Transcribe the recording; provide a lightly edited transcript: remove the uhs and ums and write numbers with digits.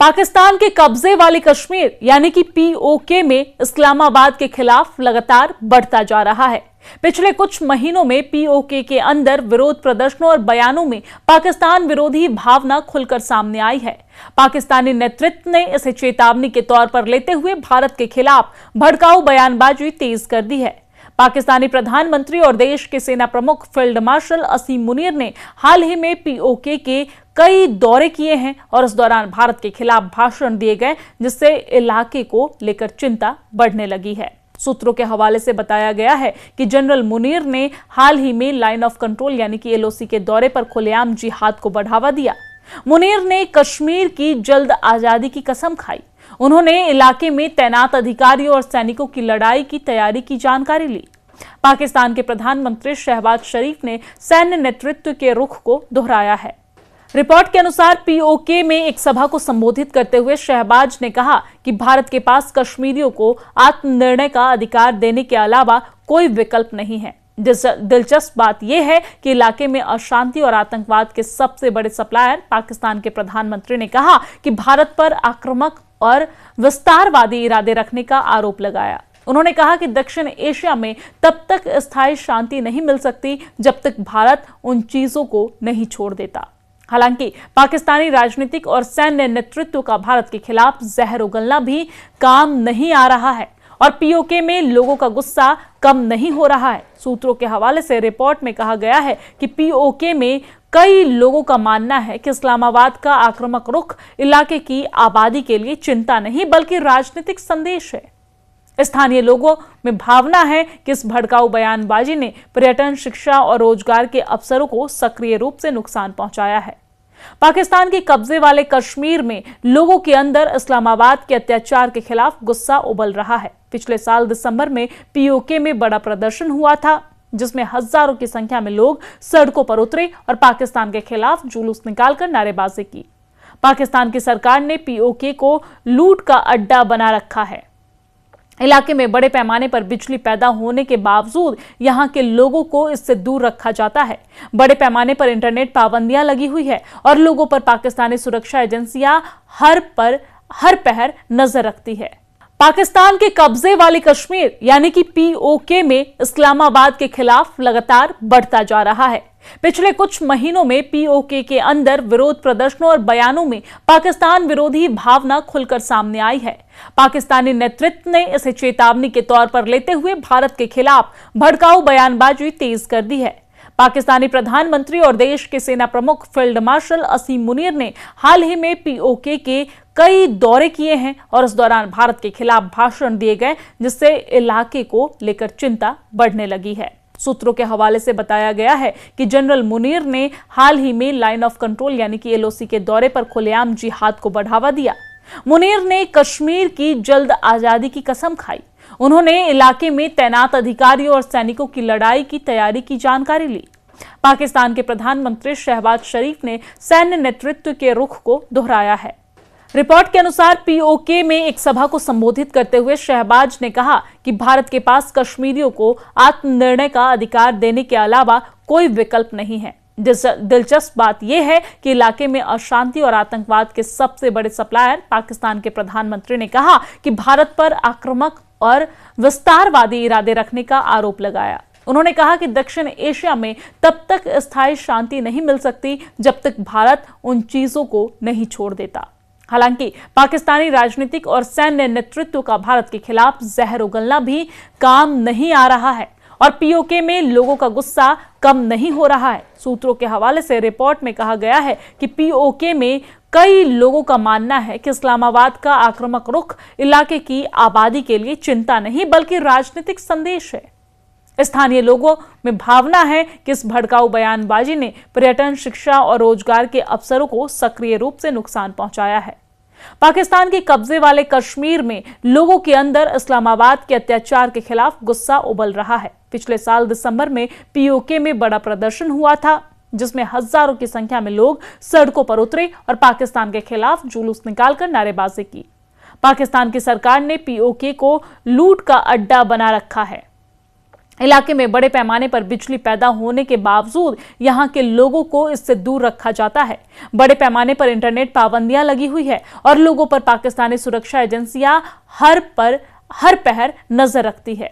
पाकिस्तान के कब्जे वाले कश्मीर यानी कि पीओके में इस्लामाबाद के खिलाफ लगातार बढ़ता जा रहा है। पिछले कुछ महीनों में पीओके के अंदर विरोध प्रदर्शनों और बयानों में पाकिस्तान विरोधी भावना खुलकर सामने आई है। पाकिस्तानी नेतृत्व ने इसे चेतावनी के तौर पर लेते हुए भारत के खिलाफ भड़काऊ बयानबाजी तेज कर दी है। पाकिस्तानी प्रधानमंत्री और देश के सेना प्रमुख फील्ड मार्शल असीम मुनीर ने हाल ही में पीओके के कई दौरे किए हैं और इस दौरान भारत के खिलाफ भाषण दिए गए, जिससे इलाके को लेकर चिंता बढ़ने लगी है। सूत्रों के हवाले से बताया गया है कि जनरल मुनीर ने हाल ही में लाइन ऑफ कंट्रोल यानी कि एलओसी के दौरे पर खुलेआम जिहाद को बढ़ावा दिया। मुनीर ने कश्मीर की जल्द आजादी की कसम खाई। उन्होंने इलाके में तैनात अधिकारियों और सैनिकों की लड़ाई की तैयारी की जानकारी ली। पाकिस्तान के प्रधानमंत्री शहबाज शरीफ ने सैन्य नेतृत्व के रुख को दोहराया है। रिपोर्ट के अनुसार पीओके में एक सभा को संबोधित करते हुए शहबाज ने कहा कि भारत के पास कश्मीरियों को आत्मनिर्णय का अधिकार देने के अलावा कोई विकल्प नहीं है। दिलचस्प बात यह है कि इलाके में अशांति और आतंकवाद के सबसे बड़े सप्लायर पाकिस्तान के प्रधानमंत्री ने कहा कि भारत पर आक्रामक और विस्तारवादी इरादे रखने का आरोप लगाया। उन्होंने कहा कि दक्षिण एशिया में तब तक स्थायी शांति नहीं मिल सकती जब तक भारत उन चीजों को नहीं छोड़ देता। हालांकि पाकिस्तानी राजनीतिक और सैन्य नेतृत्व का भारत के खिलाफ जहर उगलना भी काम नहीं आ रहा है और पीओके में लोगों का गुस्सा कम नहीं हो रहा है। सूत्रों के हवाले से रिपोर्ट में कहा गया है कि पीओके में कई लोगों का मानना है कि इस्लामाबाद का आक्रामक रुख इलाके की आबादी के लिए चिंता नहीं बल्कि राजनीतिक संदेश है। स्थानीय लोगों में भावना है कि इस भड़काऊ बयानबाजी ने पर्यटन, शिक्षा और रोजगार के अवसरों को सक्रिय रूप से नुकसान पहुंचाया है। पाकिस्तान के कब्जे वाले कश्मीर में लोगों के अंदर इस्लामाबाद के अत्याचार के खिलाफ गुस्सा उबल रहा है। पिछले साल दिसंबर में पीओके में बड़ा प्रदर्शन हुआ था, जिसमें हजारों की संख्या में लोग सड़कों पर उतरे और पाकिस्तान के खिलाफ जुलूस निकालकर नारेबाजी की। पाकिस्तान की सरकार ने पीओके को लूट का अड्डा बना रखा है। इलाके में बड़े पैमाने पर बिजली पैदा होने के बावजूद यहां के लोगों को इससे दूर रखा जाता है। बड़े पैमाने पर इंटरनेट पाबंदियां लगी हुई है और लोगों पर पाकिस्तानी सुरक्षा एजेंसियां हर पहर नजर रखती है। पाकिस्तान के कब्जे वाले कश्मीर यानी कि पीओके में इस्लामाबाद के खिलाफ लगातार बढ़ता जा रहा है। पिछले कुछ महीनों में पीओके के अंदर विरोध प्रदर्शनों और बयानों में पाकिस्तान विरोधी भावना खुलकर सामने आई है। पाकिस्तानी नेतृत्व ने इसे चेतावनी के तौर पर लेते हुए भारत के खिलाफ भड़काऊ बयानबाजी तेज कर दी है। पाकिस्तानी प्रधानमंत्री और देश के सेना प्रमुख फील्ड मार्शल असीम मुनीर ने हाल ही में पीओके के कई दौरे किए हैं और इस दौरान भारत के खिलाफ भाषण दिए गए, जिससे इलाके को लेकर चिंता बढ़ने लगी है। सूत्रों के हवाले से बताया गया है कि जनरल मुनीर ने हाल ही में लाइन ऑफ कंट्रोल यानी कि एलओसी के दौरे पर खुलेआम जिहाद को बढ़ावा दिया। मुनीर ने कश्मीर की जल्द आजादी की कसम खाई। उन्होंने इलाके में तैनात अधिकारियों और सैनिकों की लड़ाई की तैयारी की जानकारी ली। पाकिस्तान के प्रधानमंत्री शहबाज शरीफ ने सैन्य नेतृत्व के रुख को दोहराया है। रिपोर्ट के अनुसार पीओके में एक सभा को संबोधित करते हुए शहबाज ने कहा कि भारत के पास कश्मीरियों को आत्मनिर्णय का अधिकार देने के अलावा कोई विकल्प नहीं है। दिलचस्प बात यह है कि इलाके में अशांति और आतंकवाद के सबसे बड़े सप्लायर पाकिस्तान के प्रधानमंत्री ने कहा कि भारत पर आक्रामक और विस्तारवादी इरादे रखने का आरोप लगाया। उन्होंने कहा कि दक्षिण एशिया में तब तक स्थायी शांति नहीं मिल सकती जब तक भारत उन चीजों को नहीं छोड़ देता। हालांकि पाकिस्तानी राजनीतिक और सैन्य नेतृत्व का भारत के खिलाफ जहर उगलना भी काम नहीं आ रहा है और पीओके में लोगों का गुस्सा कम नहीं हो रहा है। सूत्रों के हवाले से रिपोर्ट में कहा गया है कि पीओके में कई लोगों का मानना है कि इस्लामाबाद का आक्रामक रुख इलाके की आबादी के लिए चिंता नहीं बल्कि राजनीतिक संदेश है। स्थानीय लोगों में भावना है कि इस भड़काऊ बयानबाजी ने पर्यटन, शिक्षा और रोजगार के अवसरों को सक्रिय रूप से नुकसान पहुंचाया है। पाकिस्तान के कब्जे वाले कश्मीर में लोगों के अंदर इस्लामाबाद के अत्याचार के खिलाफ गुस्सा उबल रहा है। पिछले साल दिसंबर में पीओके में बड़ा प्रदर्शन हुआ था, जिसमें हजारों की संख्या में लोग सड़कों पर उतरे और पाकिस्तान के खिलाफ जुलूस निकालकर नारेबाजी की। पाकिस्तान की सरकार ने पीओके को लूट का अड्डा बना रखा है। इलाके में बड़े पैमाने पर बिजली पैदा होने के बावजूद यहां के लोगों को इससे दूर रखा जाता है। बड़े पैमाने पर इंटरनेट पाबंदियां लगी हुई है और लोगों पर पाकिस्तानी सुरक्षा एजेंसियां हर पहर नजर रखती है।